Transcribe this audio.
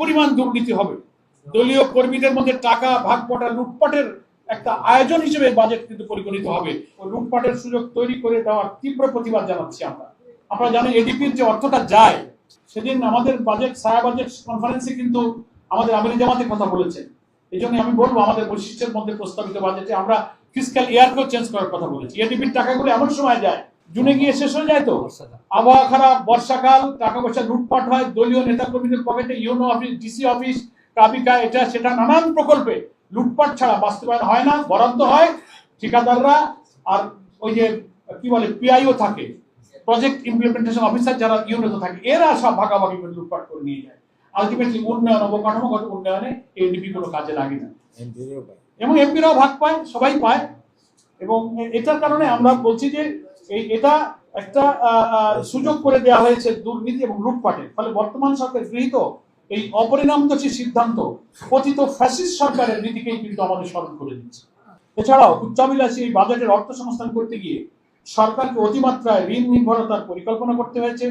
পরিমাণ দুর্নীতি হবে। দলীয় কর্মীদের মধ্যে টাকা ভাগ বটা লুটপাটের একটা আয়োজন হিসেবে বাজেট কিন্তু পরিগণিত হবে। ওই লুটপাটের সুযোগ তৈরি করে দেওয়ার তীব্র প্রতিবাদ জানাচ্ছি আমরা। আপনারা জানেন এডিপির যে অর্থটা যায়, সেদিন আমাদের বাজেট ছায়া বাজেট কনফারেন্সে কিন্তু আমাদের আমির জামাতের কথা বলেছেন। এই জন্য আমি বলবো আমাদের বৈশিষ্ট্যের মধ্যে প্রস্তাবিত বাজেটে আমরা ফিসক্যাল ইয়ারকেও চেঞ্জ করার কথা বলেছি। এডিপির টাকাগুলো এমন সময় যায়, জুনে গিয়ে শেষ হয়ে যায়, তো আবহাওয়া খারাপ, বর্ষাকাল, টাকা পয়সা লুটপাট হয়, দলীয় নেতা কর্মীদের পকেটে ইউনো অফিস, ডিসি অফিস, কাবিকা, এটা সেটা নানান প্রকল্পে লুটপাট ছাড়া বাস্তবায়ন হয় না। বরাদ্দ হয় ঠিকাদাররা, আর ওই যে কি বলে পিআইও থাকে, প্রজেক্ট ইমপ্লিমেন্টেশন অফিসার যারা ইউনিটে থাকে, এরা সব ভাগাভাগি করে লুটপাট করে নিয়ে যায়। আলটিমেটলি উন্নয়ন, অবকাঠামোগত উন্নয়নে এডিপি কোনো কাজে লাগে না, এবং এমপিরাও ভাগ পায়, সবাই পায়। এবং এটার কারণে আমরা বলছি যে এটা একটা সুযোগ করে দেওয়া হয়েছে দুর্নীতি এবং লুটপাটের। ফলে বর্তমান সরকার গৃহীত এই অপরিণামদর্শী সিদ্ধান্ত পতিত ফ্যাসিস্ট সরকারের নীতিকেই কিন্তু আমাদের স্মরণ করে দিচ্ছে। এছাড়াও উচ্চাভিলাষী এই বাজেটের অর্থ সংস্থান করতে গিয়ে সরকারকে অতিমাত্রায় ঋণ নির্ভরতার পরিকল্পনা করতে হয়েছে।